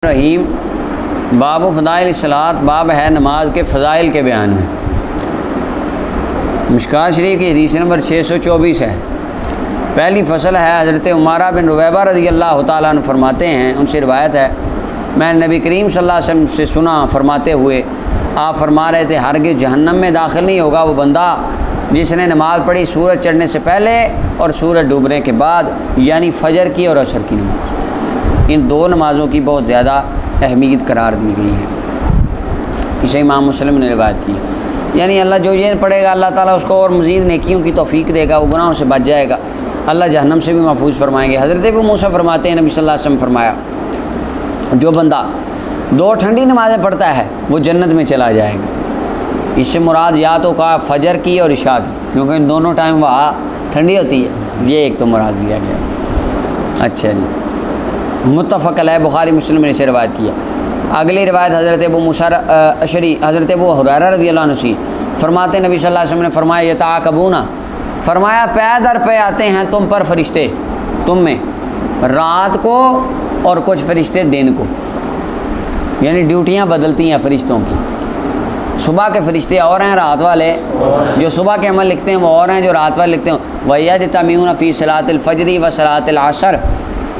رحیم باب و فضائل الصلاۃ، باب ہے نماز کے فضائل کے بیان میں۔ مشکوٰۃ شریف کی حدیث نمبر 624 ہے۔ پہلی فصل ہے حضرت عمارہ بن ربیبہ رضی اللہ تعالیٰ عنہ فرماتے ہیں، ان سے روایت ہے، میں نبی کریم صلی اللہ علیہ وسلم سے سنا فرماتے ہوئے، آپ فرما رہے تھے ہرگز جہنم میں داخل نہیں ہوگا وہ بندہ جس نے نماز پڑھی سورج چڑھنے سے پہلے اور سورج ڈوبنے کے بعد، یعنی فجر کی اور عصر کی نماز۔ ان دو نمازوں کی بہت زیادہ اہمیت قرار دی گئی ہے، اسے امام مسلم نے روایت کی۔ یعنی اللہ جو یہ پڑھے گا اللہ تعالیٰ اس کو اور مزید نیکیوں کی توفیق دے گا، وہ گناہوں سے بچ جائے گا، اللہ جہنم سے بھی محفوظ فرمائیں گے۔ حضرت ابو موسیٰ فرماتے ہیں نبی صلی اللہ علیہ وسلم فرمایا، جو بندہ دو ٹھنڈی نمازیں پڑھتا ہے وہ جنت میں چلا جائے گا۔ اس سے مراد یا تو کہا فجر کی اور عشاء کی، کیونکہ ان دونوں ٹائم وہاں ٹھنڈی ہوتی ہے، یہ ایک تو مراد دیا گیا۔ اچھا جی، متفق علیہ، بخاری مسلم نے اسے روایت کیا۔ اگلی روایت حضرت ابو موسیٰ اشعری، حضرت ابو ہریرہ رضی اللہ عنہ سے فرماتے ہیں، نبی صلی اللہ علیہ وسلم نے فرمایا، یتعاقبون، فرمایا پے در پہ آتے ہیں تم پر فرشتے، تم میں رات کو اور کچھ فرشتے دن کو، یعنی ڈیوٹیاں بدلتی ہیں فرشتوں کی۔ صبح کے فرشتے اور ہیں، رات والے جو صبح کے عمل لکھتے ہیں وہ اور ہیں جو رات والے لکھتے ہیں۔ وَيَجْتَمِعُونَ فِي صَلَاةِ الْفَجْرِ وَصَلَاةِ الْعَصْرِ،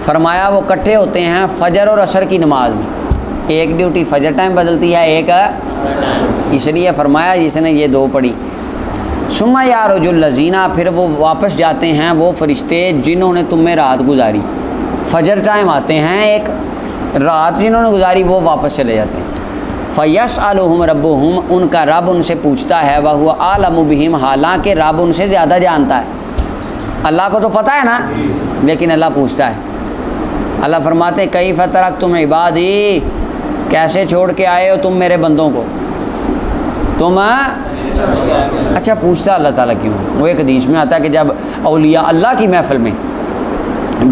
فرمایا وہ اکٹھے ہوتے ہیں فجر اور عصر کی نماز میں، ایک ڈیوٹی فجر ٹائم بدلتی ہے، ایک اس لیے فرمایا جس نے یہ دو پڑھی۔ ثم یعرج الذین، پھر وہ واپس جاتے ہیں وہ فرشتے جنہوں نے تم میں رات گزاری، فجر ٹائم آتے ہیں، ایک رات جنہوں نے گزاری وہ واپس چلے جاتے ہیں۔ فیسألہم ربہم، ان کا رب ان سے پوچھتا ہے، وہو اعلم بہم، حالانکہ رب ان سے زیادہ جانتا ہے، اللہ کو تو پتہ ہے نا، لیکن اللہ پوچھتا ہے۔ اللہ فرماتے ہیں، کیف ترکتم عبادی، کیسے چھوڑ کے آئے ہو تم میرے بندوں کو، تم اچھا پوچھتا اللہ تعالیٰ کیوں؟ وہ ایک حدیث میں آتا ہے کہ جب اولیاء اللہ کی محفل میں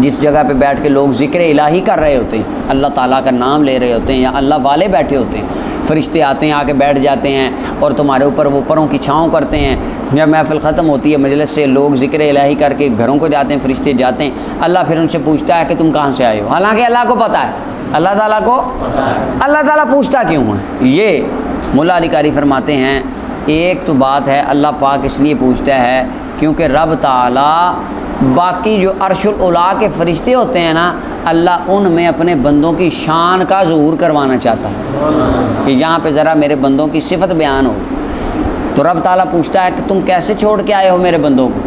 جس جگہ پہ بیٹھ کے لوگ ذکر الہی کر رہے ہوتے ہیں، اللہ تعالیٰ کا نام لے رہے ہوتے ہیں، یا اللہ والے بیٹھے ہوتے ہیں، فرشتے آتے ہیں، آ کے بیٹھ جاتے ہیں اور تمہارے اوپر وہ پروں کی چھاؤں کرتے ہیں۔ جب محفل ختم ہوتی ہے مجلس سے، لوگ ذکر الہی کر کے گھروں کو جاتے ہیں، فرشتے جاتے ہیں، اللہ پھر ان سے پوچھتا ہے کہ تم کہاں سے آئے ہو، حالانکہ اللہ کو پتہ ہے، اللہ تعالیٰ کو اللہ تعالیٰ پوچھتا کیوں ہے؟ یہ مولا علی قاری فرماتے ہیں، ایک تو بات ہے اللہ پاک اس لیے پوچھتا ہے کیونکہ رب تعالیٰ باقی جو عرش الاولیٰ کے فرشتے ہوتے ہیں نا، اللہ ان میں اپنے بندوں کی شان کا ظہور کروانا چاہتا ہے کہ یہاں پہ ذرا میرے بندوں کی صفت بیان ہو۔ تو رب تعالیٰ پوچھتا ہے کہ تم کیسے چھوڑ کے آئے ہو میرے بندوں کو؟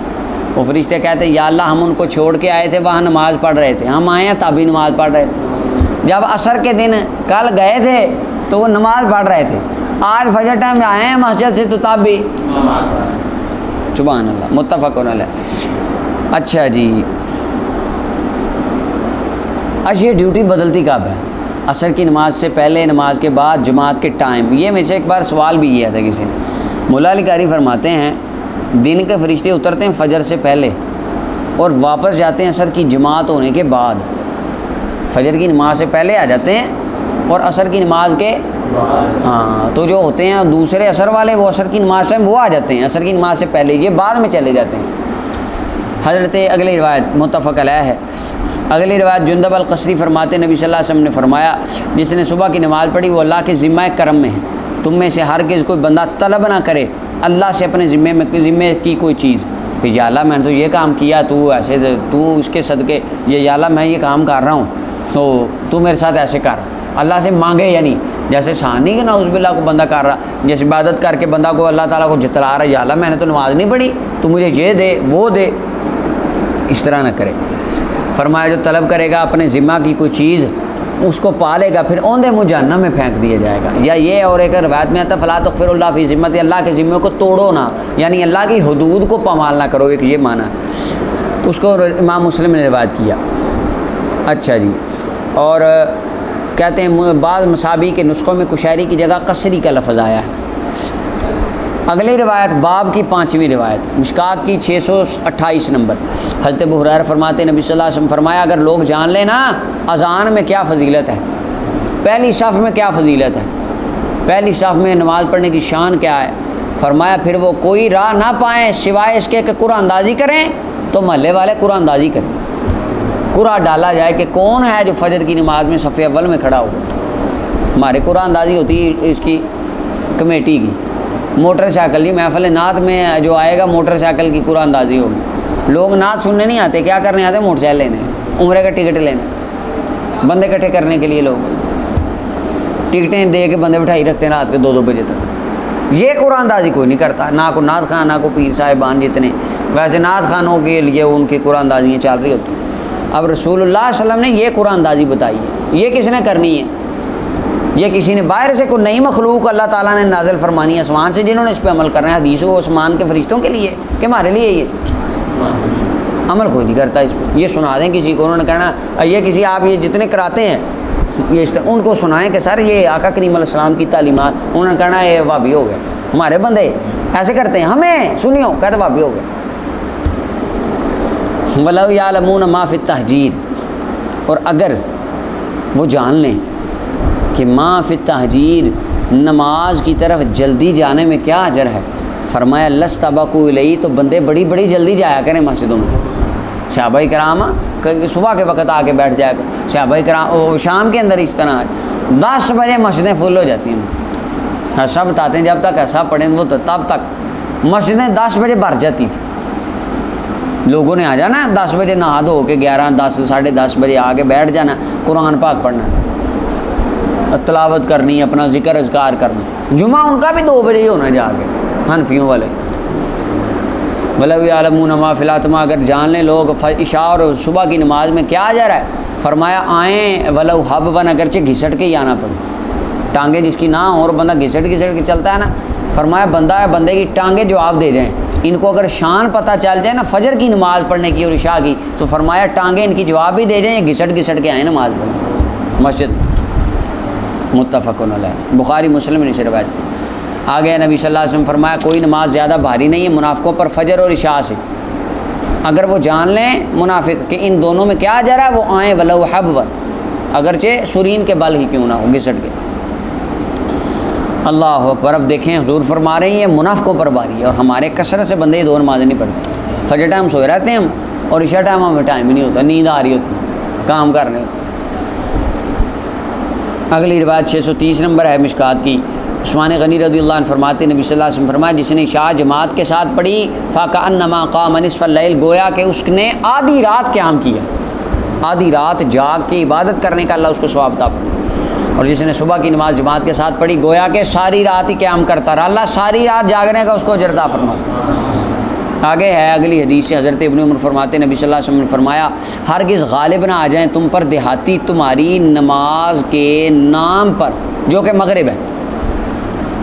وہ فرشتے کہتے ہیں، یا اللہ ہم ان کو چھوڑ کے آئے تھے، وہاں نماز پڑھ رہے تھے، ہم آئے ہیں تب بھی نماز پڑھ رہے تھے، جب عصر کے دن کل گئے تھے تو وہ نماز پڑھ رہے تھے، آج فجر ٹائم میں آئے ہیں مسجد سے تو تب بھی سبحان اللہ، متفق علیہ۔ اچھا جی، یہ ڈیوٹی بدلتی کب ہے؟ عصر کی نماز سے پہلے، نماز کے بعد، جماعت کے ٹائم۔ یہ میں سے ایک بار سوال بھی کیا تھا کسی نے۔ مولا علی قاری فرماتے ہیں، دن کے فرشتے اترتے ہیں فجر سے پہلے اور واپس جاتے ہیں عصر کی جماعت ہونے کے بعد، فجر کی نماز سے پہلے آ جاتے ہیں اور عصر کی نماز کے تو جو ہوتے ہیں دوسرے عصر والے وہ عصر کی نماز ٹائم وہ آ جاتے ہیں، عصر کی نماز سے پہلے، یہ بعد میں چلے جاتے ہیں۔ حضرت اگلی روایت متفق علیہ ہے، اگلی روایت جندب القصری فرماتے ہیں، نبی صلی اللہ علیہ وسلم نے فرمایا، جس نے صبح کی نماز پڑھی وہ اللہ کے ذمہ کرم میں ہے، تم میں سے ہرگز کوئی بندہ طلب نہ کرے اللہ سے اپنے ذمے کی کوئی چیز کہ یا اللہ میں نے تو یہ کام کیا، تو ایسے تو اس کے صدقے، یا اللہ میں یہ کام کر رہا ہوں تو میرے ساتھ ایسے کر، اللہ سے مانگے، یعنی جیسے ثانی کہ نعوذ باللہ کو بندہ کر رہا، جیسے عبادت کر کے بندہ کو اللہ تعالیٰ کو جتلا رہا ہے، یا اللہ میں نے تو نماز نہیں پڑھی، تو مجھے یہ دے وہ دے، اس طرح نہ کرے۔ فرمایا جو طلب کرے گا اپنے ذمہ کی کوئی چیز اس کو پالے گا، پھر اوندے منہ جہنم میں پھینک دیا جائے گا۔ یا یہ اور ایک روایت میں آتا ہے، فلا تغفر اللہ فی ذمتی، اللہ کے ذمے کو توڑو نہ، یعنی اللہ کی حدود کو پامال نہ کرو، ایک یہ معنی ہے، اس کو امام مسلم نے روایت کیا۔ اچھا جی، اور کہتے ہیں بعض مصابی کے نسخوں میں کشیری کی جگہ قصری کا لفظ آیا ہے۔ اگلی روایت باب کی 5ویں روایت، مشکوٰۃ کی 628 نمبر، حضرت ابو ہریرہ فرماتے ہیں، نبی صلی اللہ علیہ وسلم فرمایا، اگر لوگ جان لیں نا اذان میں کیا فضیلت ہے، پہلی صف میں کیا فضیلت ہے، پہلی صف میں نماز پڑھنے کی شان کیا ہے، فرمایا پھر وہ کوئی راہ نہ پائیں سوائے اس کے کہ قرآن اندازی کریں تو محلے والے قرآن اندازی کریں۔ قرآن ڈالا جائے کہ کون ہے جو فجر کی نماز میں صف اول میں کھڑا ہوگا. ہمارے قرآن اندازی ہوتی ہے اس کی کمیٹی کی. موٹر سائیکل جی محفل نعت میں جو آئے گا موٹر سائیکل کی قرآن اندازی ہوگی. لوگ نعت سننے نہیں آتے, کیا کرنے آتے؟ موٹر سائیکل لینے, عمرے کا ٹکٹ لینے, بندے اکٹھے کرنے کے لیے لوگ ٹکٹیں دے کے بندے بٹھائی رکھتے ہیں رات کے 2-2 بجے تک. یہ قرآن اندازی کوئی نہیں کرتا, نہ کو نعت خان نہ کو پیر صاحبان جتنے. ویسے نعت خانوں کے لیے ان کی قرآن اندازیاں چل رہی ہوتی ہیں. اب رسول اللہ صلی اللہ علیہ وسلم نے یہ قرآن اندازی بتائی ہے, یہ کس نے کرنی ہے؟ یہ کسی نے باہر سے کوئی نئی مخلوق اللہ تعالیٰ نے نازل فرمانی ہے آسمان سے, جنہوں نے اس پہ عمل کرنا ہے. حدیث و آسمان کے فرشتوں کے لیے کہ ہمارے لیے یہ عمل کوئی نہیں کرتا اس پہ. یہ سنا دیں کسی کو, انہوں نے کہنا یہ کسی آپ یہ جتنے کراتے ہیں یہ ان کو سنائیں کہ سر یہ آقا کریم علیہ السلام کی تعلیمات. انہوں نے کہنا یہ وہابی ہو گئے, ہمارے بندے ایسے کرتے ہیں, ہمیں سنیو کہتے وہابی ہو گئے. وَلَوْ يَعْلَمُونَ مَا فِي التَّحْجِيرِ, اور اگر وہ جان لیں کہ ما فی التحجیر نماز کی طرف جلدی جانے میں کیا اجر ہے, فرمایا لَسْتَبَقُوا إِلَيْهِ, تو بندے بڑی بڑی جلدی جایا کریں مسجدوں میں. صحابہ کرام صبح کے وقت آ کے بیٹھ جایا کریں. صحابہ کرام شام کے اندر اس طرح 10 بجے مسجدیں فل ہو جاتی ہیں. ایسا بتاتے ہیں جب تک ایسا پڑھیں وہ تب تک مسجدیں 10 بجے بھر جاتی تھی. لوگوں نے آ جانا 10 بجے نہا دھو کے 11, 10, 10:30 بجے آ کے بیٹھ جانا, قرآن پاک پڑھنا, تلاوت کرنی, اپنا ذکر اذکار کرنا. جمعہ ان کا بھی 2 بجے ہی ہونا جا کے حنفیوں والے. وَلَوْ يَعْلَمُونَ مَا فِي الْأَطْمَا, اگر جان لیں لوگ عشاء اور صبح کی نماز میں کیا اجر ہے, فرمایا آئیں وَلَوْ حَبْوًا, اگرچہ گھسٹ کے ہی آنا پڑے. ٹانگیں جس کی نہ ہوں اور بندہ گھسٹ کے چلتا ہے نا, فرمایا بندے کی ٹانگیں جواب دے جائیں. ان کو اگر شان پتہ چل جائے نا فجر کی نماز پڑھنے کی اور عشاء کی, تو فرمایا ٹانگیں ان کی جواب بھی دے جائیں, یہ گھسٹ کے آئیں نماز پڑھنے مسجد. متفقن علیہ, بخاری مسلم نے روایت کی. آگے نبی صلی اللہ علیہ وسلم فرمایا کوئی نماز زیادہ بھاری نہیں ہے منافقوں پر فجر اور عشاء سے. اگر وہ جان لیں منافق کہ ان دونوں میں کیا اجر ہے, وہ آئیں ولو حبوا, اگرچہ سرین کے بل ہی کیوں نہ ہو, گھسٹ کے. اللہ اکبر. اب دیکھیں حضور فرما رہے ہیں یہ منافقوں پر باری ہے, اور ہمارے کثرت سے بندے 2 نمازیں نہیں پڑھتے. فجر ٹائم سوئے رہتے ہیں ہم, اور عشاء ٹائم ہمیں ٹائم ہی نہیں ہوتا, نیند آ رہی ہوتی, کام کر رہے ہوتے. اگلی روایت 630 نمبر ہے مشکات کی. عثمان غنی رضی اللہ عنہ فرماتے نبی صلی اللہ علیہ وسلم فرمایا جس نے عشاء جماعت کے ساتھ پڑھی فَكَأَنَّمَا قَامَ نِصْفَ اللَّيْلِ, گویا کہ اس نے آدھی رات قیام کیا, آدھی رات جاگ کے عبادت کرنے کا اللہ اس کو ثواب عطا فرمائے. اور جس نے صبح کی نماز جماعت کے ساتھ پڑھی گویا کہ ساری رات ہی قیام کرتا رہا, اللہ ساری رات جاگنے کا اس کو اجر عطا فرماتا. آگے ہے اگلی حدیث سے حضرت ابن عمر فرماتے نبی صلی اللہ علیہ وسلم نے فرمایا ہرگز غالب نہ آ جائیں تم پر دیہاتی تمہاری نماز کے نام پر, جو کہ مغرب ہے,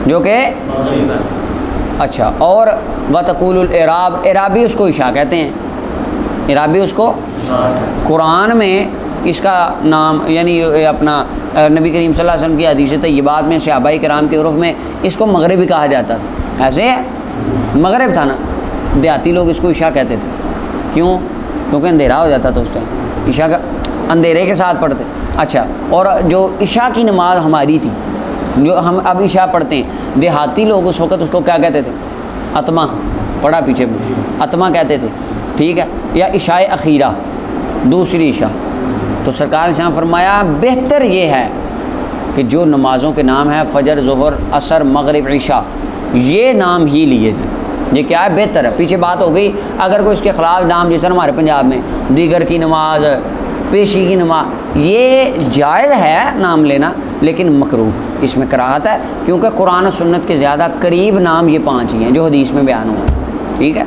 جو کہ اچھا. اور وتقول الاعراب, اعرابی اس کو عشاء کہتے ہیں, اعرابی اس کو قرآن میں اس کا نام یعنی اپنا نبی کریم صلی اللہ علیہ وسلم کی حدیث طیبات میں صحابہ کرام کے عرف میں اس کو مغربی کہا جاتا تھا. ایسے مغرب تھا نا, دیہاتی لوگ اس کو عشاء کہتے تھے. کیوں؟ کیونکہ اندھیرا ہو جاتا تھا اس ٹائم, عشاء کا اندھیرے کے ساتھ پڑھتے. اچھا, اور جو عشاء کی نماز ہماری تھی جو ہم اب عشاء پڑھتے ہیں, دیہاتی لوگ اس وقت اس کو کیا کہتے تھے؟ اتما, پڑھا پیچھے اتما کہتے تھے, ٹھیک ہے, یا عشاء اخیرہ, دوسری عشاء. تو سرکار نے یہاں فرمایا بہتر یہ ہے کہ جو نمازوں کے نام ہیں فجر, ظہر, عصر, مغرب, عشاء, یہ نام ہی لیے جائیں. یہ کیا ہے؟ بہتر ہے. پیچھے بات ہو گئی اگر کوئی اس کے خلاف نام, جیسے ہمارے پنجاب میں دیگر کی نماز, پیشی کی نماز, یہ جائز ہے نام لینا لیکن مکروہ, اس میں کراہت ہے کیونکہ قرآن و سنت کے زیادہ قریب نام یہ 5 ہی ہیں جو حدیث میں بیان ہوا, ٹھیک ہے.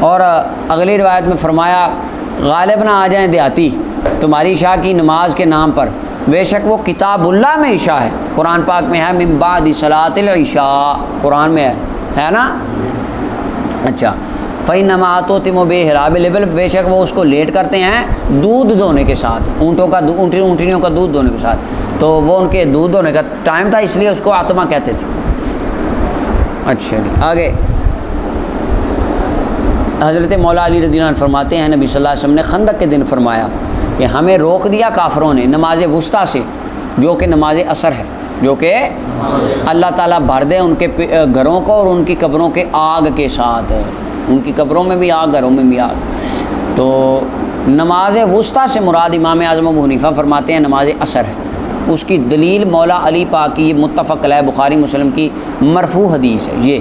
اور اگلی روایت میں فرمایا غالب نہ آ جائیں دیہاتی تمہاری عشاء کی نماز کے نام پر, بے شک وہ کتاب اللہ میں عشاء ہے, قرآن پاک میں ہے من بعد صلاۃ العشاء, قرآن میں ہے نا. اچھا, فَإِنَّمَا أَتُوتِمُ بِإِحْرَابِ الْإِبِلِ, بے شک وہ اس کو لیٹ کرتے ہیں دودھ دھونے کے ساتھ, اونٹنیوں کا دودھ دھونے کے ساتھ. تو وہ ان کے دودھ دھونے کا ٹائم تھا اس لیے اس کو آتما کہتے تھے. اچھا جی, آگے حضرت مولا علی رضی اللہ عنہ فرماتے ہیں نبی صلی اللہ علیہ وسلم نے خندق کے دن فرمایا کہ ہمیں روک دیا کافروں نے نماز وسطیٰ سے, جو کہ نماز عصر ہے, جو کہ اللہ تعالیٰ بھر دے ان کے گھروں کو اور ان کی قبروں کے آگ کے ساتھ, ان کی قبروں میں بھی آگ, گھروں میں بھی آگ. تو نماز وسطیٰ سے مراد امام اعظم ابو حنیفہ فرماتے ہیں نماز عصر ہے۔ اس کی دلیل مولا علی پاک کی متفق علیہ بخاری مسلم کی مرفوع حدیث ہے۔ یہ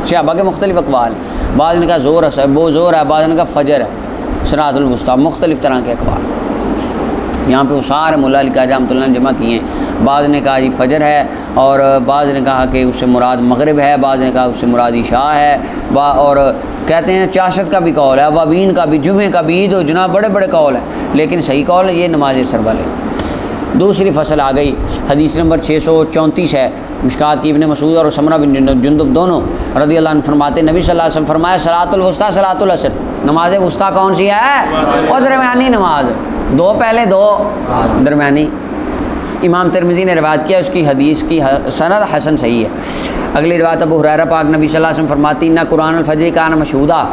صحابہ کے مختلف اقوال، بعض نے کہا زور ہے، وہ زور ہے، بعض نے کہا فجر ہے، صراط الوسطیٰ، مختلف طرح کے اقوال یہاں پہ وہ سارے مولا علی قاری رحمۃ اللہ نے جمع کیے ہیں۔ بعض نے کہا جی فجر ہے، اور بعض نے کہا کہ اس سے مراد مغرب ہے، بعض نے کہا اس سے مراد عشاء ہے، اور کہتے ہیں چاشت کا بھی قول ہے، وابین کا بھی، جمعے کا بھی، عید و جناب بڑے بڑے قول ہیں، لیکن صحیح قول یہ نماز عصر والے۔ دوسری فصل آ گئی، حدیث نمبر 634 ہے، مشکات کی ابن مسعود اور سمرہ بن جندب دونوں رضی اللہ عنہ فرماتے ہیں نبی صلی اللہ علیہ وسلم فرمایا صلاۃ الوسطیٰ صلاۃ العصر، نماز وسطیٰ کون سی ہے؟ اور درمیانی نماز، دو پہلے دو درمیانی۔ امام ترمذی نے روایت کیا، اس کی حدیث کی سند حسن صحیح ہے۔ اگلی روایت ابو ہریرہ پاک نبی صلی اللہ علیہ وسلم فرماتی نہ قرآن الفجر کان مشہودہ،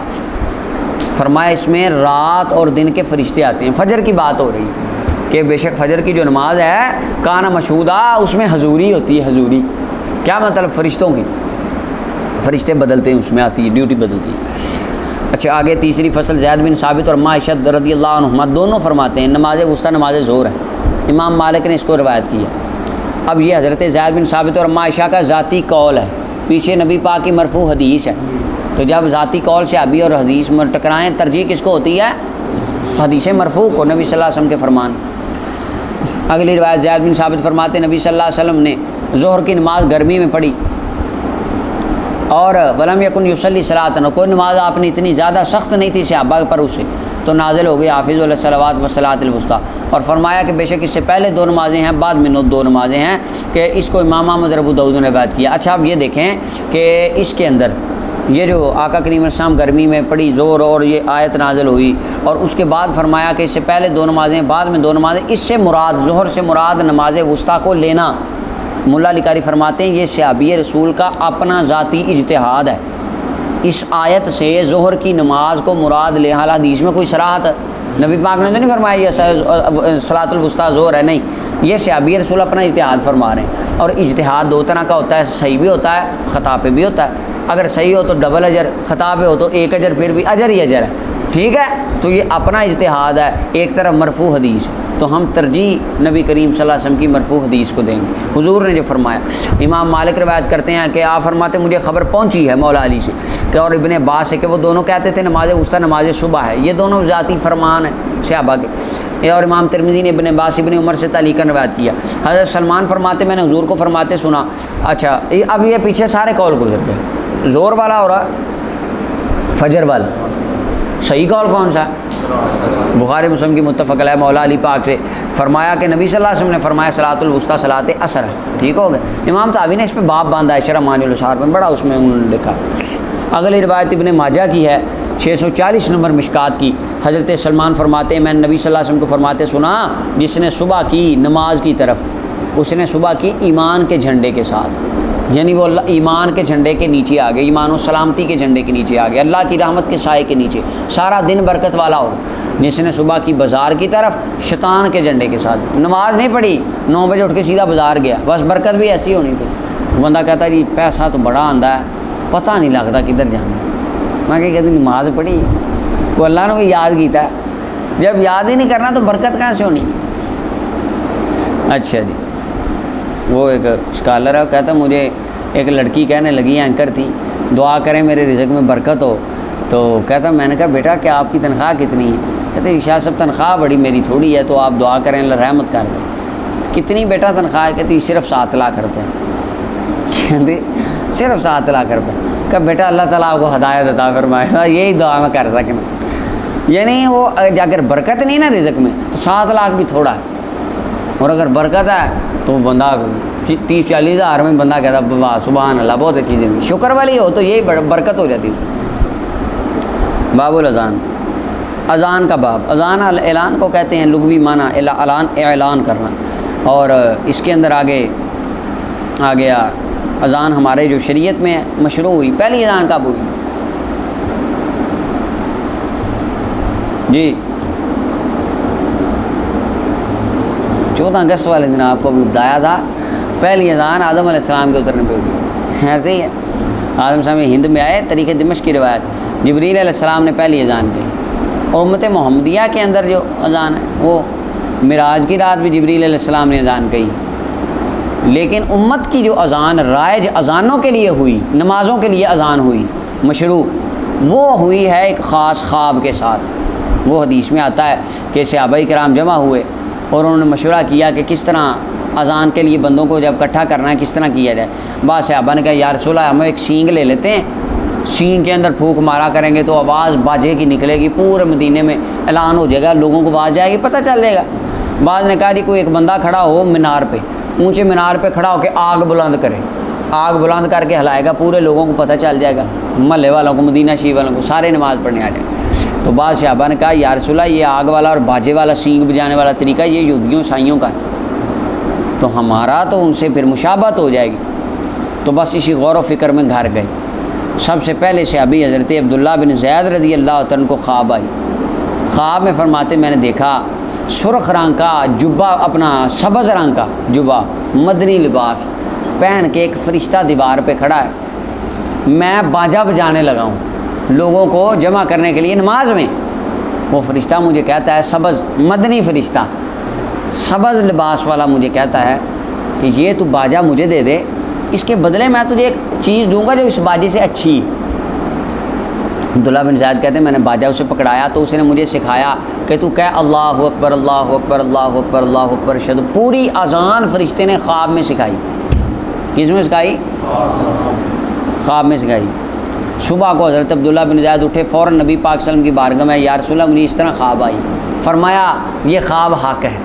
فرمایا اس میں رات اور دن کے فرشتے آتے ہیں۔ فجر کی بات ہو رہی ہے کہ بے شک فجر کی جو نماز ہے کان مشہودہ، اس میں حضوری ہوتی ہے۔ حضوری کیا مطلب؟ فرشتوں کی، فرشتے بدلتے ہیں، اس میں آتی ہے، ڈیوٹی بدلتی ہے۔ اچھا آگے تیسری فصل، زید بن ثابت اور معاشد رضی اللہ عنہما دونوں فرماتے ہیں نماز وسطیٰ نماز ظہر ہے۔ امام مالک نے اس کو روایت کیا۔ اب یہ حضرت زید بن ثابت اور معاشہ کا ذاتی قول ہے، پیچھے نبی پاک کی مرفوع حدیث ہے، تو جب ذاتی قول صحابی اور حدیث میں ٹکرائیں ترجیح کس کو ہوتی ہے؟ حدیث مرفوع کو، نبی صلی اللہ علیہ وسلم کے فرمان۔ اگلی روایت زید بن ثابت فرماتے نبی صلی اللہ علیہ وسلم نے ظہر کی نماز گرمی میں پڑھی، اور ولم یکن یصلی صلاۃ، کوئی نماز آپ نے اتنی زیادہ سخت نہیں تھی صحابہ پر اسے، تو نازل ہو گئی حافظوا علی الصلوات والصلاۃ الوسطیٰ، اور فرمایا کہ بے شک اس سے پہلے دو نمازیں ہیں، بعد میں دو نمازیں ہیں، کہ اس کو امام احمد ابو داؤد نے روایت کیا۔ اچھا اب یہ دیکھیں کہ اس کے اندر یہ جو آقا کریم علیہ السلام گرمی میں پڑھی ظہر، اور یہ آیت نازل ہوئی، اور اس کے بعد فرمایا کہ اس سے پہلے دو نمازیں بعد میں دو نمازیں، اس سے مراد ظہر سے مراد نماز وسطیٰ کو لینا، مولا علی قاری فرماتے ہیں یہ صحابی رسول کا اپنا ذاتی اجتہاد ہے۔ اس آیت سے ظہر کی نماز کو مراد لے، حال حدیث میں کوئی صراحت نبی پاک نے تو نہیں فرمایا یہ صلاۃ الوسطیٰ ظہر ہے، نہیں، یہ صحابی رسول اپنا اجتہاد فرما رہے ہیں۔ اور اجتہاد دو طرح کا ہوتا ہے، صحیح بھی ہوتا ہے، خطا پہ بھی ہوتا ہے۔ اگر صحیح ہو تو ڈبل اجر، خطا پہ ہو تو ایک اجر، پھر بھی اجر ہی اجر ہے، ٹھیک ہے۔ تو یہ اپنا اجتہاد ہے، ایک طرف مرفوع حدیث ہے، تو ہم ترجیح نبی کریم صلی اللہ علیہ وسلم کی مرفوع حدیث کو دیں گے، حضور نے جو فرمایا۔ امام مالک روایت کرتے ہیں کہ آپ فرماتے مجھے خبر پہنچی ہے مولا علی سے کہ اور ابن عباس سے کہ وہ دونوں کہتے تھے نماز وسطیٰ نماز صبح ہے، یہ دونوں ذاتی فرمان ہیں صحابہ کے۔ اور امام ترمذی نے ابن عباس ابن عمر سے تعلیقاً روایت کیا۔ حضرت سلمان فرماتے میں نے حضور کو فرماتے سنا۔ اچھا اب یہ پیچھے سارے قول گزر گئے، زور والا ہو رہا، فجر والا، صحیح قول کون سا؟ بخاری مسلم کی متفق علیہ مولا علی پاک سے فرمایا کہ نبی صلی اللہ علیہ وسلم نے فرمایا صلاۃ الوسطیٰ صلاۃ عصر ہے، ٹھیک ہو گئے۔ امام طحاوی نے اس پہ باب باندھا ہے شرح معانی الاشعار میں، بڑا اس میں انہوں نے لکھا۔ اگلی روایت ابن ماجہ کی ہے 640 نمبر مشکات کی، حضرت سلمان فرماتے ہیں میں نے نبی صلی اللہ علیہ وسلم کو فرماتے سنا جس نے صبح کی نماز کی طرف، اس نے صبح کی ایمان کے جھنڈے کے ساتھ، یعنی وہ ایمان کے جھنڈے کے نیچے آ گئے، ایمان و سلامتی کے جھنڈے کے نیچے آ گئے، اللہ کی رحمت کے سائے کے نیچے، سارا دن برکت والا ہو۔ جس نے صبح کی بازار کی طرف شیطان کے جھنڈے کے ساتھ، نماز نہیں پڑھی، 9 بجے اٹھ کے سیدھا بازار گیا، بس برکت بھی ایسی ہونی تھی۔ بندہ کہتا ہے جی پیسہ تو بڑا آندا ہے، پتہ نہیں لگتا کدھر جانا ہے۔ میں کہتی نماز پڑھی، وہ اللہ نے بھی یاد کیتا ہے، جب یاد ہی نہیں کرنا تو برکت کہاں سے ہونی؟ اچھا جی، وہ ایک اسکالر ہے، وہ کہتا مجھے ایک لڑکی کہنے لگی، اینکر تھی، دعا کریں میرے رزق میں برکت ہو، تو کہتا میں نے کہا بیٹا کہ آپ کی تنخواہ کتنی ہے؟ کہتے شاہ صاحب تنخواہ بڑی میری تھوڑی ہے، تو آپ دعا کریں اللہ رحمت کر دیں۔ کتنی بیٹا تنخواہ؟ کہتی صرف 7 لاکھ روپے۔ کہتے صرف 7 لاکھ روپے؟ کہ بیٹا اللہ تعالیٰ آپ کو ہدایت عطا فرمائے، یہی دعا میں کر سکنا۔ یعنی وہ اگر برکت نہیں نا رزق میں تو 7 لاکھ بھی تھوڑا ہے، اور اگر برکت ہے تو بندہ 30-40 ہزار میں بندہ کہتا واہ سبحان اللہ بہت اچھی زندگی، شکر والی ہو تو یہی برکت ہو جاتی ہے اس میں۔ باب الاذان، اذان کا باب۔ اذان اعلان کو کہتے ہیں، لغوی معنی اعلان کرنا، اور اس کے اندر آگے آ گیا اذان ہمارے جو شریعت میں مشروع ہوئی، پہلی اذان کب ہوئی؟ جی 14 اگست والے دن آپ کو بھی بتایا تھا، پہلی اذان آدم علیہ السلام کے اترنے پہ ہوئی، ایسے ہی ہے۔ آدم صاحب ہند میں آئے، طریق دمشق کی روایت، جبریل علیہ السلام نے پہلی اذان کی، اور امت محمدیہ کے اندر جو اذان ہے وہ معراج کی رات بھی جبریل علیہ السلام نے اذان کہی، لیکن امت کی جو اذان رائج اذانوں کے لیے ہوئی، نمازوں کے لیے اذان ہوئی مشروع، وہ ہوئی ہے ایک خاص خواب کے ساتھ۔ وہ حدیث میں آتا ہے کہ صحابہ کرام جمع ہوئے اور انہوں نے مشورہ کیا کہ کس طرح اذان کے لیے بندوں کو جب اکٹھا کرنا ہے کس طرح کیا جائے۔ بعض صحابہ نے کہا یا رسول اللہ ہم ایک سینگ لے لیتے ہیں، سینگ کے اندر پھونک مارا کریں گے تو آواز باجے کی نکلے گی، پورے مدینے میں اعلان ہو جائے گا، لوگوں کو آواز جائے گی، پتہ چل جائے گا۔ بعض نے کہا جی کوئی ایک بندہ کھڑا ہو مینار پہ، اونچے مینار پہ کھڑا ہو کے آگ بلند کرے، آگ بلند کر کے ہلائے گا، پورے لوگوں کو پتہ چل جائے گا، محلے والوں کو، مدینہ شریف والوں کو، سارے نماز پڑھنے آ جائیں گے۔ تو بعض صحابہ نے کہا یا رسول اللہ یہ آگ والا اور باجے والا سینگ بجانے والا طریقہ یہ یہودیوں عیسائیوں کا ہے، تو ہمارا تو ان سے پھر مشابہت ہو جائے گی۔ تو بس اسی غور و فکر میں گھر گئے۔ سب سے پہلے صحابی حضرت عبداللہ بن زید رضی اللہ عنہ کو خواب آئی۔ خواب میں فرماتے میں نے دیکھا سرخ رنگ کا جبہ، اپنا سبز رنگ کا جبہ، مدنی لباس پہن کے ایک فرشتہ دیوار پہ کھڑا ہے، میں باجا بجانے لگا ہوں لوگوں کو جمع کرنے کے لیے نماز میں۔ وہ فرشتہ مجھے کہتا ہے، سبز مدنی فرشتہ سبز لباس والا مجھے کہتا ہے کہ یہ تو باجا مجھے دے دے، اس کے بدلے میں تجھے ایک چیز دوں گا جو اس باجے سے اچھی۔ عبداللہ بن زید کہتے ہیں میں نے باجا اسے پکڑایا تو اس نے مجھے سکھایا کہ تو کہہ اللہ اکبر اللہ اکبر اللہ اکبر اللہ اکبر اشہد۔ پوری اذان فرشتے نے خواب میں سکھائی۔ کس میں سکھائی؟ خواب میں سکھائی۔ صبح کو حضرت عبداللہ بن زید اٹھے، فوراً نبی پاک صلی اللہ علیہ وسلم کی بارگاہ میں یا رسول اللہ مجھے اس طرح خواب آئی۔ فرمایا یہ خواب حق ہے،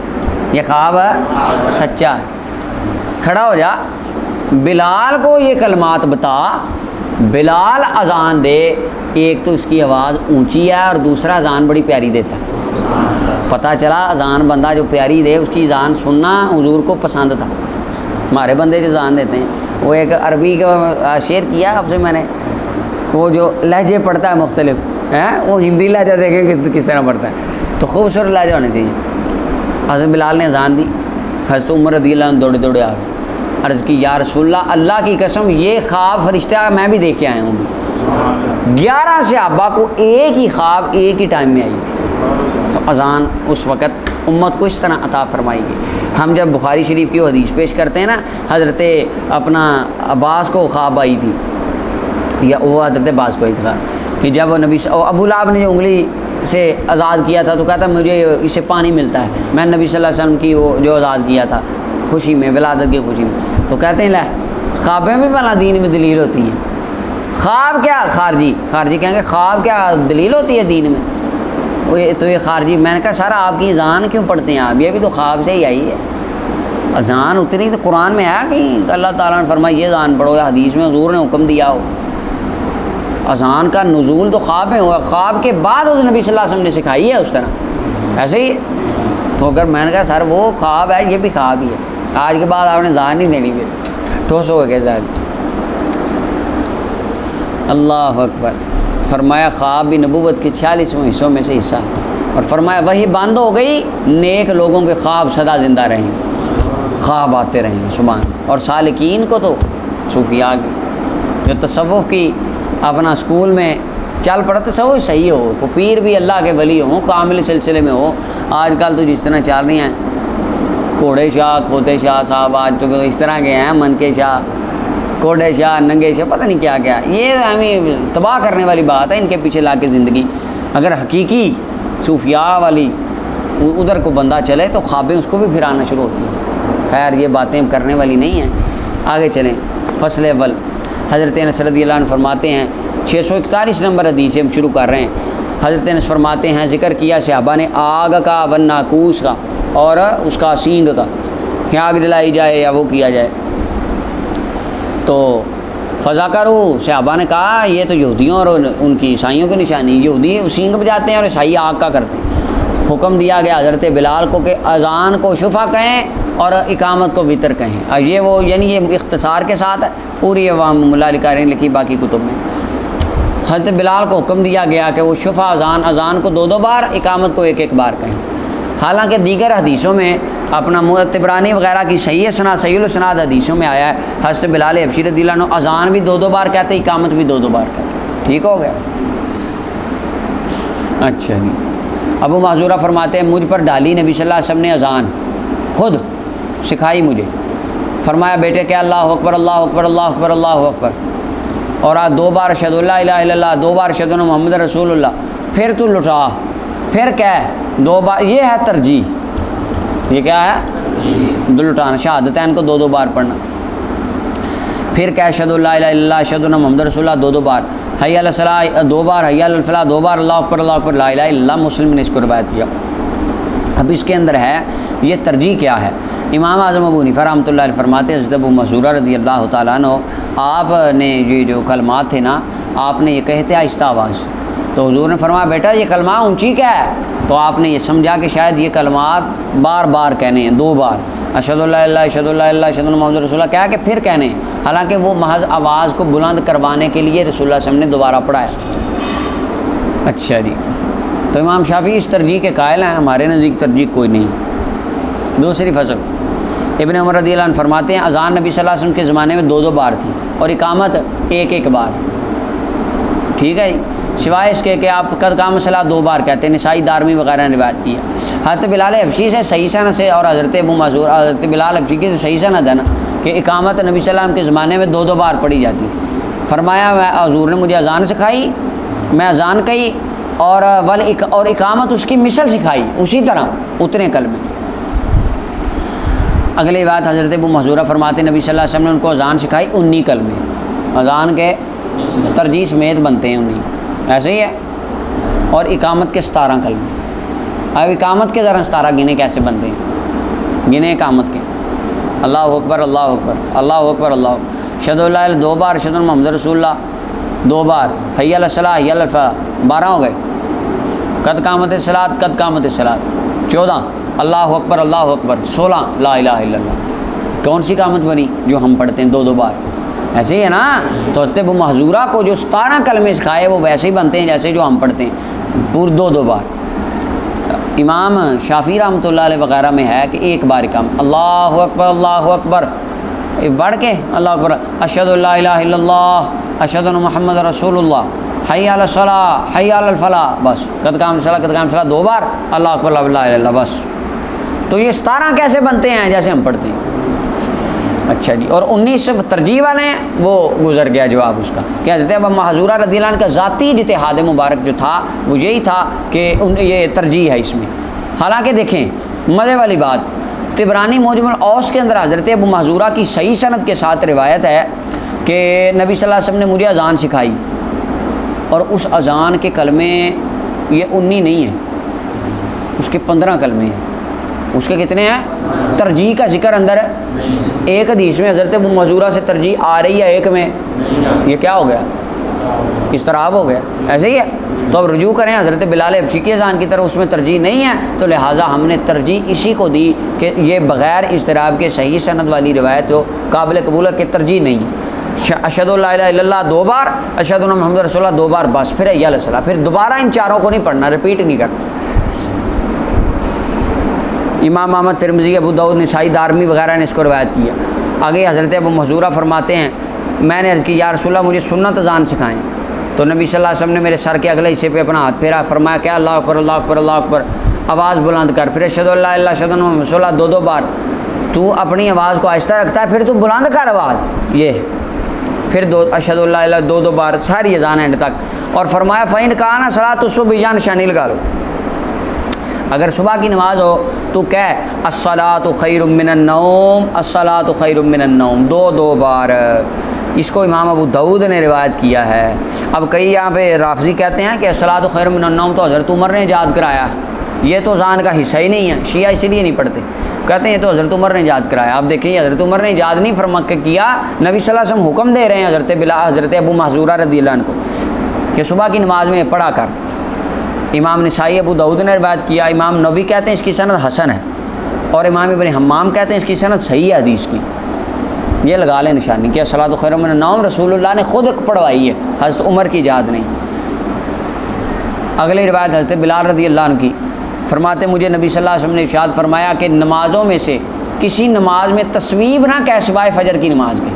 یہ خواب سچا ہے، کھڑا ہو جا، بلال کو یہ کلمات بتا، بلال اذان دے، ایک تو اس کی آواز اونچی ہے اور دوسرا اذان بڑی پیاری دیتا ہے۔ پتہ چلا اذان بندہ جو پیاری دے اس کی اذان سننا حضور کو پسند تھا۔ ہمارے بندے جو اذان دیتے ہیں، وہ ایک عربی کا شعر کیا اب سے میں نے، وہ جو لہجے پڑھتا ہے مختلف ہیں، وہ ہندی لہجہ دیکھیں کہ کس طرح پڑھتا ہے، تو خوبصورت لہجہ ہونا چاہیے۔ حضرت بلال نے اذان دی، حضرت عمر رضی اللہ عنہ دوڑے دوڑے آ گئے، عرض کی یا رسول اللہ اللہ کی قسم یہ خواب فرشتہ میں بھی دیکھ کے آیا ہوں۔ 11 صحابہ کو ایک ہی خواب ایک ہی ٹائم میں آئی تھی۔ تو اذان اس وقت امت کو اس طرح عطا فرمائی گئی۔ ہم جب بخاری شریف کی وہ حدیث پیش کرتے ہیں نا، حضرت اپنا عباس کو خواب آئی تھی، یا وہ حضرت عباس کو ہی تھا کہ جب وہ نبی ابو لہب نے جو انگلی سے آزاد کیا تھا تو کہتا مجھے اس سے پانی ملتا ہے، میں نے نبی صلی اللہ علیہ وسلم کی وہ جو آزاد کیا تھا خوشی میں، ولادت کی خوشی میں، تو کہتے ہیں لے خوابیں بھی بھلا دین میں دلیل ہوتی ہیں۔ خواب کیا؟ خارجی کہیں گے خواب کیا دلیل ہوتی ہے دین میں؟ تو یہ خارجی، میں نے کہا سر آپ کی اذان کیوں پڑھتے ہیں آپ؟ یہ بھی تو خواب سے ہی آئی ہے، اذان اتنی تو قرآن میں ہے کہ اللہ تعالیٰ نے فرمایا یہ اذان پڑھو، یا حدیث میں حضور نے حکم دیا ہو۔ اذان کا نزول تو خواب میں ہوا، خواب کے بعد اس نبی صلی اللہ علیہ وسلم نے سکھائی ہے اس طرح، ایسے ہی۔ تو اگر میں نے کہا سر وہ خواب ہے، یہ بھی خواب ہی ہے، آج کے بعد آپ نے اذان نہیں دینی، پھر ٹھوس ہو گئے ذہن۔ اللہ اکبر۔ فرمایا خواب بھی نبوت کے 46 حصوں میں سے حصہ، اور فرمایا وہی بند ہو گئی، نیک لوگوں کے خواب سدا زندہ رہیں، خواب آتے رہیں گے، سبحان۔ اور سالکین کو تو صوفیاء کی جو تصوف کی اپنا اسکول میں چل پڑا، تصوف صحیح ہو، کو پیر بھی اللہ کے ولی ہوں، کامل سلسلے میں ہو۔ آج کل تو جس طرح چل رہی ہیں کوڑے شاہ، کھوتے شاہ صاحب، آج تو اس طرح کے ہیں، من کے شاہ، کوڑے شاہ، ننگے شاہ، پتہ نہیں کیا کیا، یہ ہمیں تباہ کرنے والی بات ہے ان کے پیچھے لا کے زندگی۔ اگر حقیقی صوفیاء والی ادھر کو بندہ چلے تو خوابیں اس کو بھی پھر آنا شروع ہوتی ہیں۔ خیر یہ باتیں کرنے والی نہیں ہیں، آگے چلیں۔ فصل اول، حضرت انس رضی اللہ عنہ فرماتے ہیں، 641 نمبر حدیث سے ہم شروع کر رہے ہیں۔ حضرت انس فرماتے ہیں ذکر کیا صحابہ نے آگ کا، وناکوس کا، اور اس کا سینگ کا، کہ آگ جلائی جائے یا وہ کیا جائے۔ تو فضا کرو، صحابہ نے کہا یہ تو یہودیوں اور ان کی عیسائیوں کی نشانی، یہودی سینگ بجاتے ہیں اور عیسائی آگ کا کرتے ہیں۔ حکم دیا گیا حضرت بلال کو کہ اذان کو شفع کہیں اور اقامت کو وطر کہیں، اور یہ وہ یعنی یہ اختصار کے ساتھ ہے، پوری عوام ملا لکھا لکھی باقی کتب میں۔ حضرت بلال کو حکم دیا گیا کہ وہ شفع اذان کو 2 بار، اقامت کو 1 بار کہیں۔ حالانکہ دیگر حدیثوں میں اپنا طبرانی وغیرہ کی صحیح الاسناد حدیثوں میں آیا ہے حضرت بلال حبشی رضی اللہ عنہ اذان بھی 2 بار کہتے، اقامت بھی 2 بار کہتے۔ ٹھیک ہو گیا؟ اچھا جی۔ ابو محذورہ فرماتے ہیں مجھ پر ڈالی نبی صلی اللہ علیہ وسلم نے اذان، خود سکھائی مجھے، فرمایا بیٹے کیا اللہ اکبر اللہ اکبر اللہ اکبر اللہ اکبر، اور آج 2 بار اشہد لا الہ الا اللہ، 2 بار اشہد ان محمد رسول اللہ، پھر تو لٹا، پھر کیا ہے 2 بار، یہ ہے ترجیح، یہ کیا ہے لٹانا، شہادتین کو 2 بار پڑھنا، پھر کیا اشہد لا الہ الا اللہ اشہد ان محمد رسول اللہ 2 بار، حی علی الصلاۃ 2 بار، حی علی الفلاح 2 بار، اللہ اکبر لا الہ الا اللہ۔ مسلم نے اس کو روایت کیا۔ اب اس کے اندر ہے یہ ترجیح کیا ہے۔ امام اعظم ابو حنیفہ رحمۃ اللہ علیہ فرماتے ہیں حضرت ابو محذورہ رضی اللہ تعالیٰ عنہ، آپ نے یہ جو کلمات تھے نا، آپ نے یہ کہتے آہستہ آواز، تو حضور نے فرمایا بیٹا یہ کلمہ اونچی کیا ہے، تو آپ نے یہ سمجھا کہ شاید یہ کلمات بار بار کہنے ہیں، 2 بار اشہد اللہ اللہ اشہد اللہ اللہ اشہد اللہ محمد رسول اللہ کیا کہ پھر کہنے ہیں، حالانکہ وہ محض آواز کو بلند کروانے کے لیے رسول اللہ صلی اللہ علیہ وسلم نے دوبارہ پڑھایا۔ اچھا جی، تو امام شافعی اس ترجیح کے قائل ہیں، ہمارے نزدیک ترجیح کوئی نہیں۔ دوسری فصل، ابن عمر رضی اللہ عنہ فرماتے ہیں اذان نبی صلی اللہ علیہ وسلم کے زمانے میں 2 بار تھی اور اقامت 1 بار، ٹھیک ہے جی، سوائے اس کے کہ آپ قد قام صلاۃ 2 بار کہتے ہیں، نسائی دارمی وغیرہ نے روایت کی ہے۔ حضرت بلال حبشی سے صحیح سند سے، اور حضرت ابو محذور حضرت بلال حبشی کی تو صحیح سند ہے نا کہ اقامت نبی صلی اللہ علیہ وسلم کے زمانے میں 2 بار پڑھی جاتی تھی۔ فرمایا حضور نے مجھے اذان سکھائی، میں اذان کہی، اور اقامت اس کی مثل سکھائی، اسی طرح اتنے کلمے۔ اگلی بات حضرت ابو محذورہ فرماتے ہیں نبی صلی اللہ علیہ وسلم نے ان کو اذان سکھائی 19 کلمے، اذان کے ترجیح سمیت بنتے ہیں 19، ایسے ہی ہے، اور اقامت کے 17 کلمے۔ اب اقامت کے ذرا 17 گنے کیسے بنتے ہیں، گنے اقامت کے، اللہ اکبر اللہ اکبر اللہ اکبر اللہ اکبر، اشہد اللہ الہ 2 بار، اشہد ان محمد رسول اللہ 2 بار، حی علی الصلاۃ حی علی الفلاح 12 ہو گئے، قد قامت الصلاۃ قد قامت الصلاۃ 14، اللہ اکبر 16، لا الہ الا اللہ۔ کون سی اقامت بنی؟ جو ہم پڑھتے ہیں 2 بار، ایسے ہی ہے نا۔ تو حضرت ابو محذورہ کو جو 17 کلمے سکھائے وہ ویسے ہی بنتے ہیں جیسے جو ہم پڑھتے ہیں، پورے 2 بار۔ امام شافعی رحمۃ اللہ علیہ وغیرہ میں ہے کہ 1 بار اقامت، اللہ اکبر بڑھ کے اللہ اکبر، اشہد لا الہ الا اللہ اشہد ان محمد رسول اللہ، حی علی الصلاۃ حی علی الفلاح، بس قد قامت الصلاۃ قد قامت الصلاۃ 2 بار، اللہ اکبر لا الہ الا اللہ، بس۔ تو یہ 17 کیسے بنتے ہیں جیسے ہم پڑھتے ہیں؟ اچھا جی، اور 19 ترجیح والے ہیں، وہ گزر گیا جواب اس کا۔ کیا کہتے ہیں اب محذورہ رضی اللہ عنہ کا ذاتی اجتہاد مبارک جو تھا وہ یہی تھا کہ یہ ترجیح ہے اس میں۔ حالانکہ دیکھیں مزے والی بات، طبرانی معجم الاوسط کے اندر حضرت ابو محذورہ کی صحیح سند کے ساتھ روایت ہے کہ نبی صلی اللہ علیہ وسلم نے مجھے اذان سکھائی، اور اس اذان کے کلمے یہ 19 نہیں ہیں، اس کے 15 کلمے ہیں۔ اس کے کتنے ہیں؟ ترجیح کا ذکر اندر ہے، ایک حدیث میں حضرت ابو محذورہ سے ترجیح آ رہی ہے، ایک میں یہ کیا ہو گیا؟ اضطراب ہو گیا، ایسے ہی ہے۔ تو اب رجوع کریں حضرت بلال حبشی کی اذان کی طرف، اس میں ترجیح نہیں ہے، تو لہٰذا ہم نے ترجیح اسی کو دی کہ یہ بغیر اضطراب کے صحیح سند والی روایت جو قابل قبول ہے کہ ترجیح نہیں ہے۔ اشہد لا الہ الا اللہ 2 بار، اشہد ان محمد رسول اللہ 2 بار، بس، پھر حی علی الصلاۃ، پھر دوبارہ ان 4 کو نہیں پڑھنا، رپیٹ نہیں کرنا۔ امام احمد، ترمذی، ابو داؤد، نسائی، دارمی وغیرہ نے اس کو روایت کیا۔ آگے حضرت ابو محذورہ فرماتے ہیں میں نے عرض کی یا رسول اللہ مجھے سنت اذان سکھائیں، تو نبی صلی اللہ علیہ وسلم نے میرے سر کے اگلے حصے پہ اپنا ہاتھ پھیرا، فرمایا کیا اللہ اکبر اللہ اکبر اللہ اکبر، آواز بلند کر، پھر اشہد اللہ اللہ اشہد ان محمد رسول اللہ 2 بار۔ تو اپنی آواز کو آہستہ رکھتا ہے، پھر تو بلند کر آواز، یہ پھر اشہد اللہ اللہ 2 بار، ساری اذان اینڈ تک۔ اور فرمایا فَإِنْ كَانَ صَلَاةُ الصُّبْحِ، یا نشانی لگا لو، اگر صبح کی نماز ہو تو کہہ الصلاۃ خیر من النوم، الصلاۃ خیر من النوم 2 بار۔ اس کو امام ابو داؤد نے روایت کیا ہے۔ اب کئی یہاں پہ رافضی کہتے ہیں کہ الصلاۃ خیر من النوم تو حضرت عمر نے ایجاد کرایا، یہ تو اذان کا حصہ ہی نہیں ہے، شیعہ اسی لیے نہیں پڑھتے، کہتے ہیں یہ تو حضرت عمر نے ایجاد کرایا۔ اب دیکھیں یہ حضرت عمر نے ایجاد نہیں فرما کے کیا، نبی صلی اللہ علیہ وسلم حکم دے رہے ہیں حضرت ابو محذورہ رضی اللہ عنہ کو کہ صبح کی نماز میں پڑھا کر۔ امام نسائی، ابو داؤد نے روایت کیا، امام نووی کہتے ہیں اس کی سند حسن ہے، اور امام ابن حمام کہتے ہیں اس کی سند صحیح ہے حدیث کی۔ یہ لگا لیں نشانی کہ الصلاۃ خیر من النوم رسول اللہ نے خود پڑھوائی ہے، حضرت عمر کی ایجاد نہیں۔ اگلی روایت حضرت بلال رضی اللہ عنہ کی، فرماتے مجھے نبی صلی اللہ علیہ وسلم نے ارشاد فرمایا کہ نمازوں میں سے کسی نماز میں تصویب نہ کہہ سوائے فجر کی نماز کے۔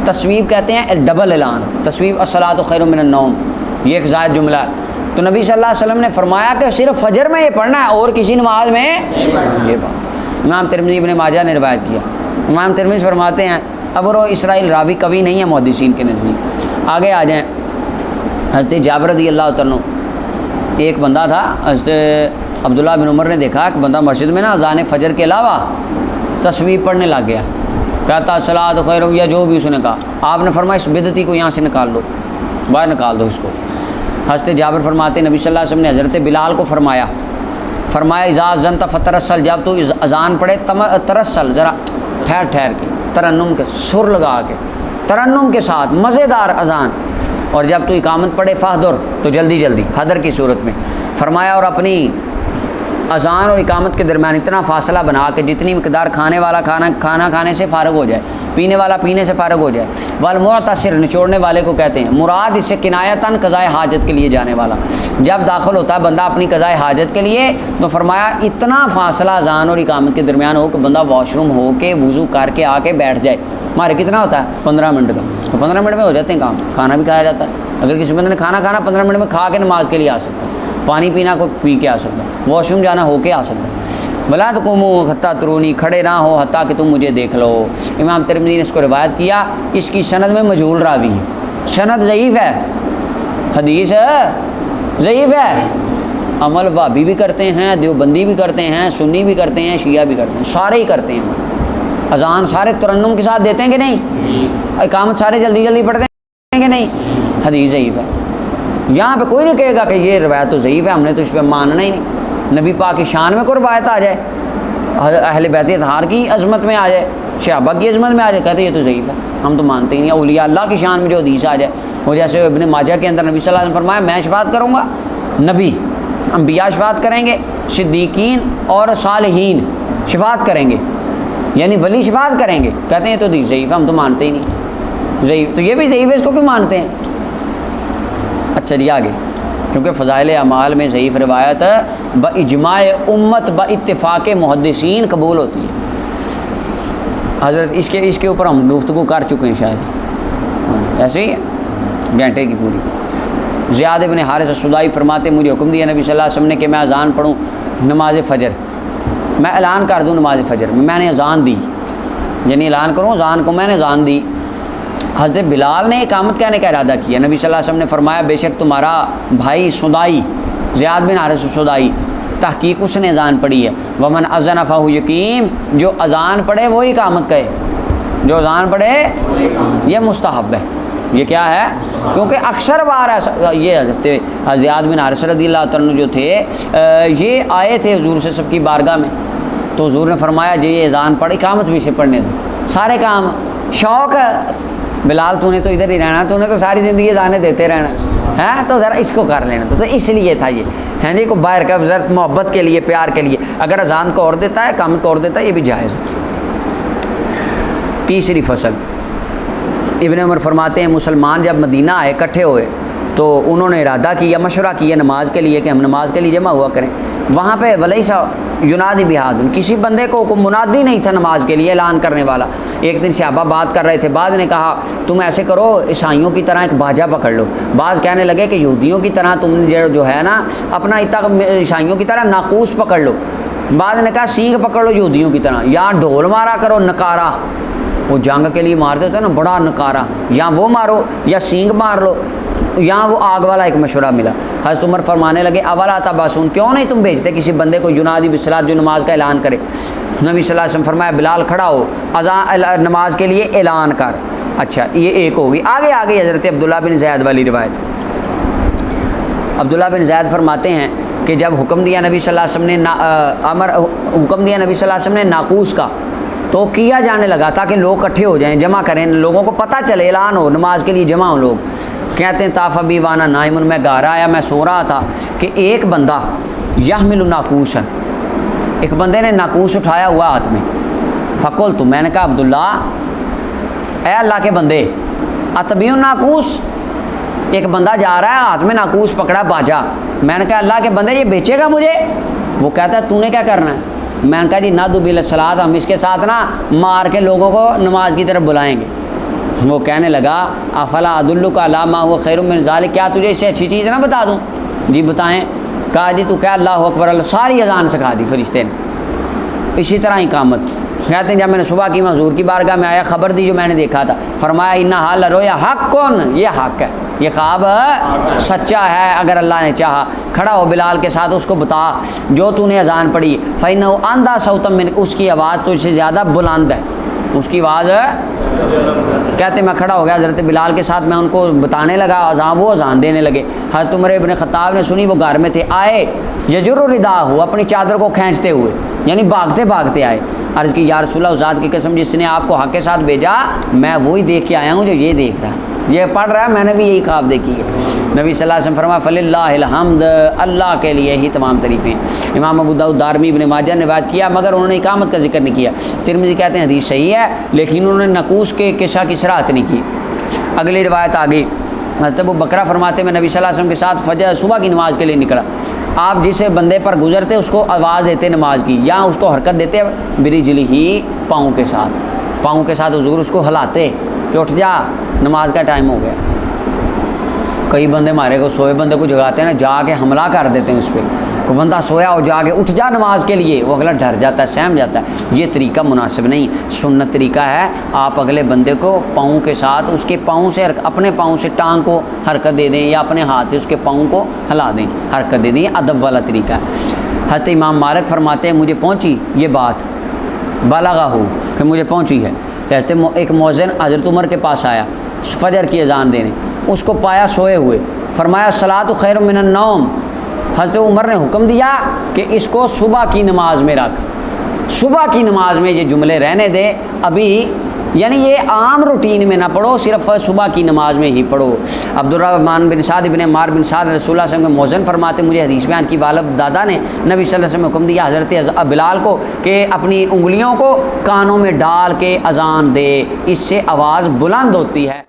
تصویب کہتے ہیں ڈبل اعلان، تصویب الصلاۃ خیر من النوم، یہ ایک زائد جملہ ہے۔ تو نبی صلی اللہ علیہ وسلم نے فرمایا کہ صرف فجر میں یہ پڑھنا ہے اور کسی نماز میں یہ بات۔ امام ترمذی ابن ماجہ نے روایت کیا۔ امام ترمذی فرماتے ہیں ابو اسرائیل راوی قوی نہیں ہے محدثین کے نزدیک۔ آگے آ جائیں، حضرت جابر رضی اللہ تعالیٰ، ایک بندہ تھا، حضرت عبداللہ بن عمر نے دیکھا کہ بندہ مسجد میں نا اذان فجر کے علاوہ تسبیح پڑھنے لگ گیا، کہتا الصلاۃ خیر، یا جو بھی اس نے کہا۔ آپ نے فرمایا اس بدعتی کو یہاں سے نکال دو، باہر نکال دو اس کو۔ حضرت جابر فرماتے ہیں نبی صلی اللہ علیہ وسلم نے حضرت بلال کو فرمایا اذا اذنت فترسل، جب تو اذان پڑھے ترسل، ذرا ٹھہر ٹھہر کے، ترنم کے سر لگا کے، ترنم کے ساتھ مزیدار اذان، اور جب تو اقامت پڑھے فاحدر، تو جلدی جلدی حضر کی صورت میں فرمایا، اور اپنی اذان اور اقامت کے درمیان اتنا فاصلہ بنا کہ جتنی مقدار کھانے والا کھانا کھانے سے فارغ ہو جائے، پینے والا پینے سے فارغ ہو جائے۔ والمعتصر، نچوڑنے والے کو کہتے ہیں، مراد اس سے کنایتاً قضائے حاجت کے لیے جانے والا۔ جب داخل ہوتا ہے بندہ اپنی قضائے حاجت کے لیے، تو فرمایا اتنا فاصلہ اذان اور اقامت کے درمیان ہو کہ بندہ واش روم ہو کے وضو کر کے آ کے بیٹھ جائے۔ ہمارے کتنا ہوتا ہے 15 منٹ کا، تو 15 منٹ میں ہو جاتے ہیں کام، کھانا بھی کھایا جاتا ہے۔ اگر کسی بندے نے کھانا 15 منٹ میں کھا کے نماز کے لیے آ سکتا ہے، پانی پینا کو پی کے آ سکتا ہے، واش روم جانا ہو کے آ سکتا ہے۔ بلا تقوموا حتی ترونی، کھڑے نہ ہو حتیٰ کہ تم مجھے دیکھ لو۔ امام ترمذی نے اس کو روایت کیا، اس کی سند میں مجہول راوی ہے، سند ضعیف ہے، حدیث ضعیف ہے۔ عمل وہابی بھی کرتے ہیں، دیوبندی بھی کرتے ہیں، سنی بھی کرتے ہیں، شیعہ بھی کرتے ہیں، سارے ہی کرتے ہیں۔ اذان سارے ترنم کے ساتھ دیتے ہیں کہ نہیں؟ اقامت سارے جلدی جلدی پڑھتے ہیں کہ نہیں؟ حدیث ضعیف ہے۔ یہاں پہ کوئی نہیں کہے گا کہ یہ روایت تو ضعیف ہے، ہم نے تو اس پہ ماننا ہی نہیں۔ نبی پاک کی شان میں کوئی روایت آ جائے، اہل بیت اطہار کی عظمت میں آ جائے، صحابہ کی عظمت میں آ جائے، کہتے ہیں یہ تو ضعیف ہے، ہم تو مانتے ہی نہیں۔ اولیاء اللہ کی شان میں جو حدیث آ جائے، وہ جیسے ابن ماجہ کے اندر نبی صلی اللہ علیہ وسلم فرمایا میں شفاعت کروں گا، نبی انبیاء شفاعت کریں گے، صدیقین اور صالحین شفاعت کریں گے، یعنی ولی شفاعت کریں گے، کہتے ہیں یہ تو حدیث ضعیف ہے، ہم تو مانتے ہی نہیں ضعیف، تو یہ بھی ضعیف ہے، اس کو کیوں مانتے ہیں؟ اچھا جی آگے، کیونکہ فضائل اعمال میں ضعیف روایت باجماع امت با اتفاق محدثین قبول ہوتی ہے۔ حضرت اس کے اوپر ہم گفتگو کر چکے ہیں شاید، ایسے ہی ہے گھنٹے کی پوری۔ زیاد بن حارث السدائی فرماتے مجھے حکم دیا نبی صلی اللہ علیہ وسلم نے کہ میں اذان پڑھوں نماز فجر، میں اعلان کر دوں نماز فجر میں نے اذان دی، یعنی اعلان کروں اذان کو، میں نے اذان دی۔ حضرت بلال نے اقامت کہنے کا ارادہ کیا، نبی صلی اللہ علیہ وسلم نے فرمایا بے شک تمہارا بھائی سدائی، زیاد بن حارث السدائی، تحقیق اس نے اذان پڑھی ہے، ومن اذن فہو یقیم، جو اذان پڑھے وہی اقامت کہے، جو اذان پڑھے یہ مستحب ہے، یہ کیا ہے؟ کیونکہ اکثر بار یہ حضرت زیاد بن حارث رضی اللہ تعالیٰ جو تھے یہ آئے تھے حضور سے سب کی بارگاہ میں، تو حضور نے فرمایا جی یہ اذان پڑھ اقامت بھی سے پڑھنے دو، سارے کام شوق ہے بلال تو نے تو ادھر ہی رہنا، تو نے تو ساری زندگی اذانیں دیتے رہنا ہے، تو ذرا اس کو کر لینا، تو اس لیے تھا یہ ہیں جی کو باہر کا ضرورت محبت کے لیے پیار کے لیے، اگر اذان کو اور دیتا ہے اقامت کو اور دیتا ہے یہ بھی جائز ہے۔ تیسری فصل، ابن عمر فرماتے ہیں مسلمان جب مدینہ آئے اکٹھے ہوئے تو انہوں نے ارادہ کیا، مشورہ کیا نماز کے لیے کہ ہم نماز کے لیے جمع ہوا کریں۔ وہاں پہ ولیسا ینادی بہاد، کسی بندے کو منادی نہیں تھا نماز کے لیے اعلان کرنے والا۔ ایک دن صحابہ بات کر رہے تھے، بعض نے کہا تم ایسے کرو عیسائیوں کی طرح ایک باجا پکڑ لو، بعض کہنے لگے کہ یہودیوں کی طرح تم جو ہے نا اپنا عیسائیوں کی طرح ناقوس پکڑ لو، بعض نے کہا سینگ پکڑ لو یہودیوں کی طرح، یا ڈھول مارا کرو نکارا، وہ جنگ کے لیے مارتے ہوتے ہیں نا بڑا نکارا، یا وہ مارو یا سینگ مار لو، یہاں وہ آگ والا ایک مشورہ ملا۔ حضرت عمر فرمانے لگے اولا تباسون، کیوں نہیں تم بھیجتے کسی بندے کو ینادی بالصلاۃ جو نماز کا اعلان کرے؟ نبی صلی اللہ علیہ وسلم فرمایا بلال کھڑا ہو اذان نماز کے لیے اعلان کر۔ اچھا یہ ایک ہوگی۔ آگے حضرت عبداللہ بن زید والی روایت، عبداللہ بن زید فرماتے ہیں کہ جب حکم دیا نبی صلی اللہ علیہ وسلم نے حکم دیا نبی صلی اللہ علیہ وسلم نے ناقوس کا، تو کیا جانے لگا تاکہ لوگ اکٹھے ہو جائیں، جمع کریں، لوگوں کو پتہ چلے، اعلان ہو، نماز کے لیے جمع ہو لوگ۔ کہتے ہیں طاف بی وانا نائمن، میں گھر آیا، میں سو رہا تھا کہ ایک بندہ یحمل ناقوس ہے، ایک بندے نے ناقوس اٹھایا ہوا ہاتھ میں، فقلت، میں نے کہا عبداللہ اے اللہ کے بندے اتبی ناقوس، ایک بندہ جا رہا ہے ہاتھ میں ناقوس پکڑا باجا، میں نے کہا اللہ کے بندے یہ بیچے گا مجھے؟ وہ کہتا ہے تو نے کیا کرنا ہے؟ میں نے کہا جی نادو بالصلاۃ، ہم اس کے ساتھ نا مار کے لوگوں کو نماز کی طرف بلائیں گے۔ وہ کہنے لگا افلا ادلک علی ما هو خیر من ذلک، کیا تجھے اس سے اچھی چیز نہ بتا دوں؟ جی بتائیں. کہا جی تو کیا اللہ اکبر اللہ، ساری اذان سکھا دی فرشتے نے. اسی طرح اقامت. کہتے ہیں جب میں نے صبح کی حضور کی بارگاہ میں آیا، خبر دی جو میں نے دیکھا تھا، فرمایا انہا لرؤیا حق کن، یہ حق ہے، یہ خواب سچا ہے. اگر اللہ نے چاہا کھڑا ہو بلال کے ساتھ، اس کو بتا جو تو نے اذان پڑھی فَإِنَّهُ أَنْدَى صَوْتًا مِنْكَ، اس کی آواز تجھ سے زیادہ بلند ہے، اس کی آواز ہے. کہتے میں کھڑا ہو گیا حضرت بلال کے ساتھ، میں ان کو بتانے لگا اذان، وہ اذان دینے لگے. حضرت عمر ابن خطاب نے سنی، وہ گھر میں تھے، آئے یجر رداءہ، اپنی چادر کو کھینچتے ہوئے، یعنی بھاگتے بھاگتے آئے. عرض کی یا رسول اللہ، ذات کی قسم جس نے آپ کو حق کے ساتھ بھیجا، میں وہی دیکھ کے آیا ہوں جو یہ دیکھ رہا ہے، یہ پڑھ رہا ہے، میں نے بھی یہی خواب دیکھی ہے. نبی صلی اللہ علیہ وسلم فرمایا فللہ الحمد، اللہ کے لیے ہی تمام تعریفیں. امام ابو داؤد، دارمی، ابن ماجہ نے روایت کیا، مگر انہوں نے اقامت کا ذکر نہیں کیا. ترمذی کہتے ہیں حدیث صحیح ہے، لیکن انہوں نے نقوس کے قصہ کی صراحت نہیں کی. اگلی روایت آ گئی. حضرت ابو بکرہ فرماتے میں نبی صلی اللہ علیہ وسلم کے ساتھ فجر صبح کی نماز کے لیے نکلا. آپ جس بندے پر گزرتے اس کو آواز دیتے نماز کی، یا اس کو حرکت دیتے برجلی ہی، پاؤں کے ساتھ، پاؤں کے ساتھ حضور اس کو ہلاتے کہ اٹھ جا نماز کا ٹائم ہو گیا. کئی بندے ہمارے کو سوئے بندے کو جگاتے ہیں نا، جا کے حملہ کر دیتے ہیں اس پہ. کوئی بندہ سویا ہو، جا کے اٹھ جا نماز کے لیے، وہ اگلا ڈر جاتا ہے، سہم جاتا ہے. یہ طریقہ مناسب نہیں. سنت طریقہ ہے آپ اگلے بندے کو پاؤں کے ساتھ، اس کے پاؤں سے، اپنے پاؤں سے ٹانگ کو حرکت دے دیں، یا اپنے ہاتھ سے اس کے پاؤں کو ہلا دیں، حرکت دے دیں. یہ ادب والا طریقہ ہے. حضرت امام مالک فرماتے ہیں مجھے پہنچی یہ بات، بالغہ ہو کہ مجھے پہنچی ہے. کہتے ایک مؤذن حضرت عمر کے پاس آیا فجر کی اذان دینے، اس کو پایا سوئے ہوئے، فرمایا الصلاۃ خیر من النوم. حضرت عمر نے حکم دیا کہ اس کو صبح کی نماز میں رکھ، صبح کی نماز میں یہ جملے رہنے دے ابھی، یعنی یہ عام روٹین میں نہ پڑھو، صرف صبح کی نماز میں ہی پڑھو. عبد الرحمن بن سعد بن عمار بن سعد رسول اللہ صلی اللہ علیہ وسلم کے مؤذن فرماتے مجھے حدیث بیان کی، والد دادا نے نبی صلی اللہ علیہ وسلم حکم دیا حضرت بلال کو کہ اپنی انگلیوں کو کانوں میں ڈال کے اذان دے، اس سے آواز بلند ہوتی ہے.